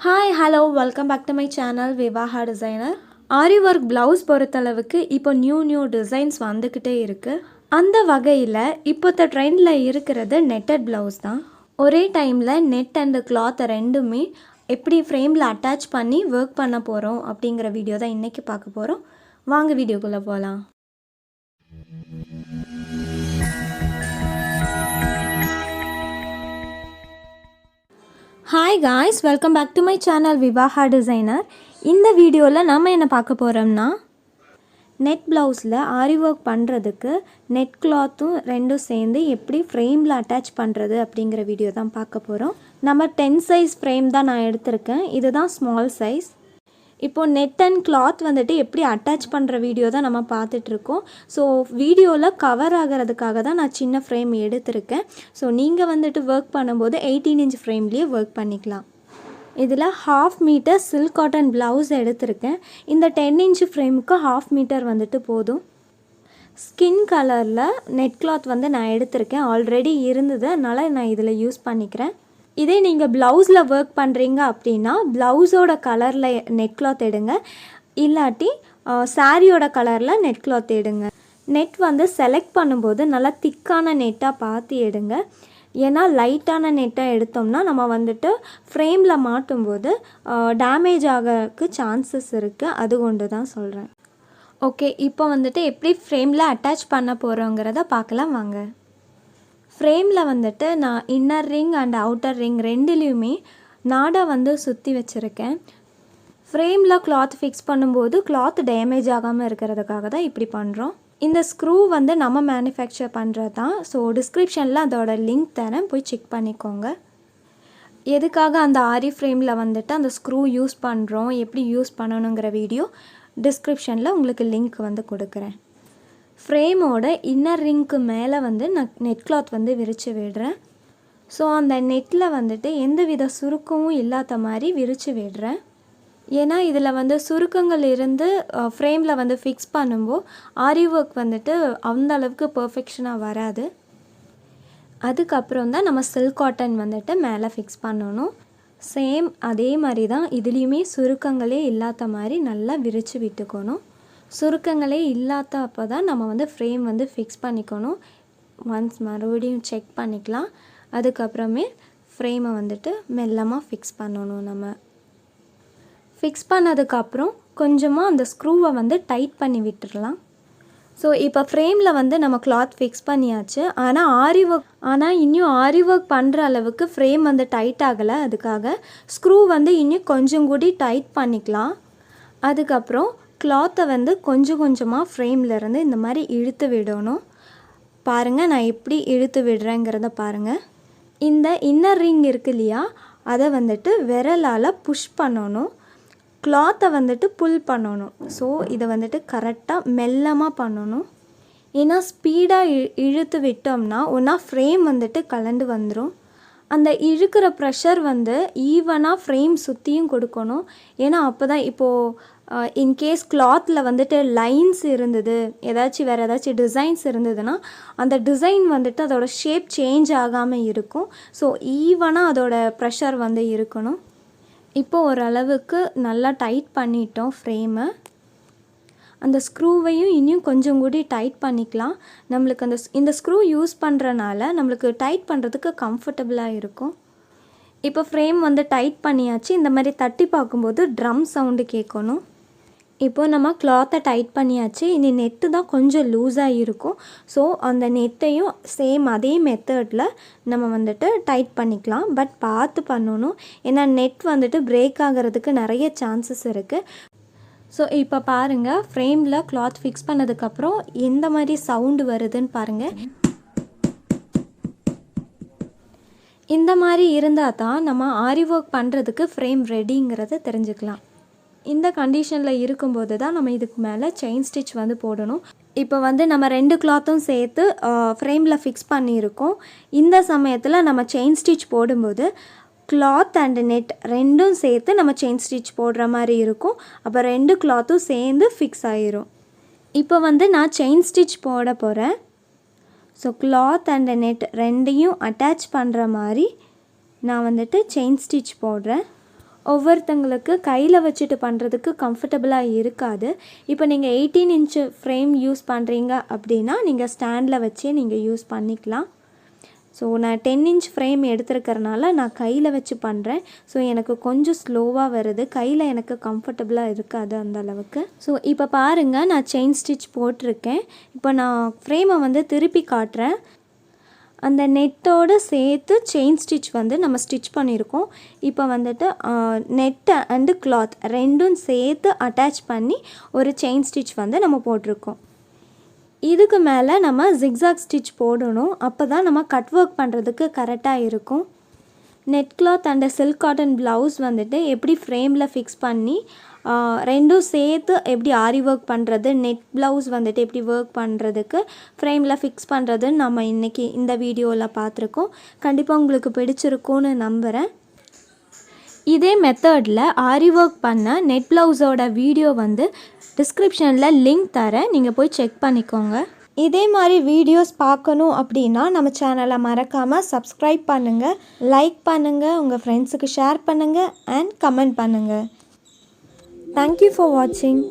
Hi, hello, welcome back to my channel vivahadesigner. Aariwork blouse பொறுத்தளவுக்கு இப்போ new designs வந்துக்கிட்டே இருக்குது. அந்த வகையில் இப்போத்த ட்ரெண்டில் இருக்கிறது நெட்டட் ப்ளவுஸ் தான். ஒரே டைமில் நெட் அண்ட் கிளாத் ரெண்டுமே எப்படி ஃப்ரேமில் அட்டாச் பண்ணி ஒர்க் பண்ண போகிறோம் அப்படிங்கிற வீடியோ தான் இன்றைக்கி பார்க்க போகிறோம். வாங்க வீடியோக்குள்ளே போகலாம். Hi guys, welcome back to my channel vivahadesigner. இந்த வீடியோவில் நம்ம என்ன பார்க்க போகிறோம்னா நெட் ப்ளவுஸில் ஆரி ஒர்க் பண்ணுறதுக்கு நெட் கிளாத்தும் ரெண்டும் சேர்ந்து எப்படி ஃப்ரேமில் அட்டாச் பண்ணுறது அப்படிங்கிற வீடியோ தான் பார்க்க போகிறோம். நம்ம 10 சைஸ் ஃப்ரேம் தான் நான் எடுத்திருக்கேன். இதுதான் ஸ்மால் சைஸ். இப்போது நெட் அண்ட் கிளாத் வந்துட்டு எப்படி அட்டாச் பண்ணுற வீடியோ தான் நம்ம பார்த்துட்ருக்கோம். ஸோ வீடியோவில் கவர் ஆகிறதுக்காக தான் நான் சின்ன ஃப்ரேம் எடுத்திருக்கேன். ஸோ நீங்கள் வந்துட்டு ஒர்க் பண்ணும்போது 18 இன்ச் ஃப்ரேம்லேயே ஒர்க் பண்ணிக்கலாம். இதில் 1/2 மீட்டர் சில்க் காட்டன் ப்ளவுஸ் எடுத்திருக்கேன். இந்த 10 இன்ச் ஃப்ரேமுக்கு 1/2 மீட்டர் வந்துட்டு போதும். ஸ்கின் கலரில் நெட் கிளாத் வந்து நான் எடுத்திருக்கேன். ஆல்ரெடி இருந்தது, அதனால் நான் இதில் யூஸ் பண்ணிக்கிறேன். இதே நீங்கள் ப்ளவுஸில் ஒர்க் பண்ணுறீங்க அப்படின்னா ப்ளவுஸோட கலரில் நெட் கிளாத் எடுங்க, இல்லாட்டி சாரியோட கலரில் நெட் கிளாத் எடுங்க. நெட் வந்து செலக்ட் பண்ணும்போது நல்லா திக்கான நெட்டாக பார்த்து எடுங்க. ஏன்னா லைட்டான நெட்டாக எடுத்தோம்னா நம்ம வந்துட்டு ஃப்ரேமில் மாட்டும்போது டேமேஜ் ஆகிறதுக்கு சான்சஸ் இருக்குது. அது கொண்டு தான் சொல்கிறேன். ஓகே, இப்போ வந்துட்டு எப்படி ஃப்ரேமில் அட்டாச் பண்ண போகிறோங்கிறத பார்க்கலாம் வாங்க. ஃப்ரேமில் வந்துட்டு நான் inner ring and outer ring ரெண்டுலேயுமே நாடா வந்து சுற்றி வச்சுருக்கேன். ஃப்ரேமில் கிளாத் ஃபிக்ஸ் பண்ணும்போது கிளாத் டேமேஜ் ஆகாமல் இருக்கிறதுக்காக தான் இப்படி பண்ணுறோம். இந்த ஸ்க்ரூ வந்து நம்ம மேனுஃபேக்சர் பண்ணுறது தான். ஸோ டிஸ்கிரிப்ஷனில் அதோட லிங்க் தரேன், போய் செக் பண்ணிக்கோங்க. எதுக்காக அந்த ஆரி ஃப்ரேமில் வந்துட்டு அந்த ஸ்க்ரூ யூஸ் பண்ணுறோம், எப்படி யூஸ் பண்ணணுங்கிற வீடியோ டிஸ்கிரிப்ஷனில் உங்களுக்கு லிங்க் வந்து கொடுக்குறேன். ஃப்ரேமோட இன்னர் ரிங்க்கு மேலே வந்து நான் நெட் கிளாத் வந்து விரித்து விடுறேன். ஸோ அந்த நெட்டில் வந்துட்டு எந்த வித சுருக்கமும் இல்லாத மாதிரி விரித்து விடுறேன். ஏன்னா இதில் வந்து சுருக்கங்கள் இருந்து ஃப்ரேமில் வந்து ஃபிக்ஸ் பண்ணும்போது ஆரி ஒர்க் வந்துட்டு அந்த அளவுக்கு பர்ஃபெக்ஷனாக வராது. அதுக்கப்புறம் தான் நம்ம சில்க் காட்டன் வந்துட்டு மேலே ஃபிக்ஸ் பண்ணணும். சேம் அதே மாதிரி தான் இதுலேயுமே சுருக்கங்களே இல்லாத மாதிரி நல்லா விரித்து விட்டுக்கணும். சுருக்கங்களே இல்லாத அப்போ தான் நம்ம வந்து ஃப்ரேம் வந்து ஃபிக்ஸ் பண்ணிக்கணும். ஒன்ஸ் மறுபடியும் செக் பண்ணிக்கலாம். அதுக்கப்புறமே ஃப்ரேமை வந்துட்டு மெல்லமாக ஃபிக்ஸ் பண்ணணும். நம்ம ஃபிக்ஸ் பண்ணதுக்கப்புறம் கொஞ்சமாக அந்த ஸ்க்ரூவை வந்து டைட் பண்ணி விட்டுடலாம். ஸோ இப்போ ஃப்ரேமில் வந்து நம்ம கிளாத் ஃபிக்ஸ் பண்ணியாச்சு. ஆனால் இன்னும் ஆரி ஒர்க் பண்ணுற அளவுக்கு ஃப்ரேம் வந்து டைட் ஆகலை. அதுக்காக ஸ்க்ரூ வந்து இன்னும் கொஞ்சம் கூடி டைட் பண்ணிக்கலாம். அதுக்கப்புறம் கிளாத்தை வந்து கொஞ்சம் கொஞ்சமாக ஃப்ரேம்லேருந்து இந்த மாதிரி இழுத்து விடணும். பாருங்கள், நான் எப்படி இழுத்து விடுறேங்கிறத பாருங்கள். இந்த இன்னர் ரிங் இருக்கு இல்லையா, அதை வந்துட்டு விரலால் புஷ் பண்ணணும். கிளாத்தை வந்துட்டு புல் பண்ணணும். ஸோ இதை வந்துட்டு கரெக்டாக மெல்லமாக பண்ணணும். ஏன்னா ஸ்பீடாக இழுத்து விட்டோம்னா ஒன்றா ஃப்ரேம் வந்துட்டு கலண்டு வந்துடும். அந்த இழுக்கிற ப்ரெஷர் வந்து ஈவனாக ஃப்ரேம் சுற்றியும் கொடுக்கணும். ஏன்னா அப்போ தான் இப்போது இன்கேஸ் கிளாத்தில் வந்துட்டு லைன்ஸ் இருந்தது, வேறு ஏதாச்சும் டிசைன்ஸ் இருந்ததுன்னா அந்த டிசைன் வந்துட்டு அதோட ஷேப் சேஞ்ச் ஆகாமல் இருக்கும். ஸோ ஈவனாக அதோட ப்ரெஷர் வந்து இருக்கணும். இப்போது ஓரளவுக்கு நல்லா டைட் பண்ணிட்டோம் ஃப்ரேமை. அந்த ஸ்க்ரூவையும் இன்னும் கொஞ்சம் கூடி டைட் பண்ணிக்கலாம். நம்மளுக்கு இந்த ஸ்க்ரூ யூஸ் பண்ணுறனால நம்மளுக்கு டைட் பண்ணுறதுக்கு கம்ஃபர்டபுளாக இருக்கும். இப்போ ஃப்ரேம் வந்து டைட் பண்ணியாச்சு. இந்த மாதிரி தட்டி பார்க்கும்போது ட்ரம் சவுண்டு கேட்கணும். இப்போ நம்ம கிளாத்தை டைட் பண்ணியாச்சு. இனி நெட்டு தான் கொஞ்சம் லூஸாக இருக்கும். ஸோ அந்த நெட்டையும் சேம் அதே மெத்தடில் நம்ம வந்துட்டு டைட் பண்ணிக்கலாம். பட் பார்த்து பண்ணணும், ஏன்னா நெட் வந்துட்டு பிரேக் ஆகிறதுக்கு நிறைய சான்சஸ் இருக்குது. ஸோ இப்போ பாருங்கள், ஃப்ரேமில் கிளாத் ஃபிக்ஸ் பண்ணதுக்கப்புறம் எந்த மாதிரி சவுண்டு வருதுன்னு பாருங்கள். இந்த மாதிரி இருந்தால் தான் நம்ம ஆரி ஒர்க் பண்ணுறதுக்கு ஃப்ரேம் ரெடிங்கிறத தெரிஞ்சுக்கலாம். இந்த கண்டிஷனில் இருக்கும்போது தான் நம்ம இதுக்கு மேலே செயின் ஸ்டிச் வந்து போடணும். இப்போ வந்து நம்ம 2 கிளாத்தும் சேர்த்து ஃப்ரேமில் ஃபிக்ஸ் பண்ணியிருக்கோம். இந்த சமயத்தில் நம்ம செயின் ஸ்டிச் போடும்போது கிளாத் அண்ட் நெட் ரெண்டும் சேர்த்து நம்ம செயின் ஸ்டிச் போடுற மாதிரி இருக்கும். அப்போ 2 கிளாத்தும் சேர்ந்து ஃபிக்ஸ் ஆகிரும். இப்போ வந்து நான் செயின் ஸ்டிச் போட போகிறேன். ஸோ கிளாத் அண்ட் நெட் ரெண்டையும் அட்டாச் பண்ணுற மாதிரி நான் வந்துட்டு செயின் ஸ்டிச் போடுறேன். ஒவ்வொருத்தங்களுக்கு கையில் வச்சுட்டு பண்ணுறதுக்கு கம்ஃபர்டபுளாக இருக்காது. இப்போ நீங்கள் 18 இன்ச்சு ஃப்ரேம் யூஸ் பண்ணுறீங்க அப்படின்னா நீங்கள் ஸ்டாண்டில் வச்சே நீங்கள் யூஸ் பண்ணிக்கலாம். ஸோ நான் 10 இன்ச் ஃப்ரேம் எடுத்துருக்கறனால நான் கையில் வச்சு பண்ணுறேன். ஸோ எனக்கு கொஞ்சம் ஸ்லோவாக வருது, கையில் எனக்கு கம்ஃபர்டபுளாக இருக்காது அந்த அளவுக்கு. ஸோ இப்போ பாருங்கள், நான் செயின் ஸ்டிச் போட்டிருக்கேன். இப்போ நான் ஃப்ரேமை வந்து திருப்பி காட்டுறேன். அந்த நெட்டோடு சேர்த்து செயின் ஸ்டிச் வந்து நம்ம ஸ்டிச் பண்ணியிருக்கோம். இப்போ வந்துட்டு நெட்டு அண்டு கிளாத் ரெண்டும் சேர்த்து அட்டாச் பண்ணி ஒரு செயின் ஸ்டிச் வந்து நம்ம போட்டிருக்கோம். இதுக்கு மேலே நம்ம ஜிக்ஸாக் ஸ்டிச் போடணும். அப்போ தான் நம்ம கட் ஒர்க் பண்ணுறதுக்கு கரெக்டாக இருக்கும். Net cloth and silk cotton blouse வந்துட்டு எப்படி ஃப்ரேமில் ஃபிக்ஸ் பண்ணி ரெண்டும் சேர்த்து எப்படி ஆரி ஒர்க் பண்ணுறது, நெட் ப்ளவுஸ் வந்துட்டு எப்படி ஒர்க் பண்ணுறதுக்கு ஃப்ரேமில் ஃபிக்ஸ் பண்ணுறதுன்னு நம்ம இன்றைக்கி இந்த வீடியோவில் பார்த்துருக்கோம். கண்டிப்பாக உங்களுக்கு பிடிச்சிருக்கும்னு நம்புகிறேன். இதே மெத்தடில் ஆரி ஒர்க் பண்ண நெட் ப்ளவுஸோட வீடியோ வந்து டிஸ்கிரிப்ஷனில் லிங்க் தரேன், நீங்கள் போய் செக் பண்ணிக்கோங்க. இதே மாதிரி வீடியோஸ் பார்க்கணும் அப்படின்னா நம்ம சேனலை மறக்காமல் சப்ஸ்கிரைப் பண்ணுங்கள், லைக் பண்ணுங்கள், உங்கள் ஃப்ரெண்ட்ஸுக்கு ஷேர் பண்ணுங்கள் அண்ட் கமெண்ட் பண்ணுங்கள். தேங்க்யூ ஃபார் வாட்சிங்.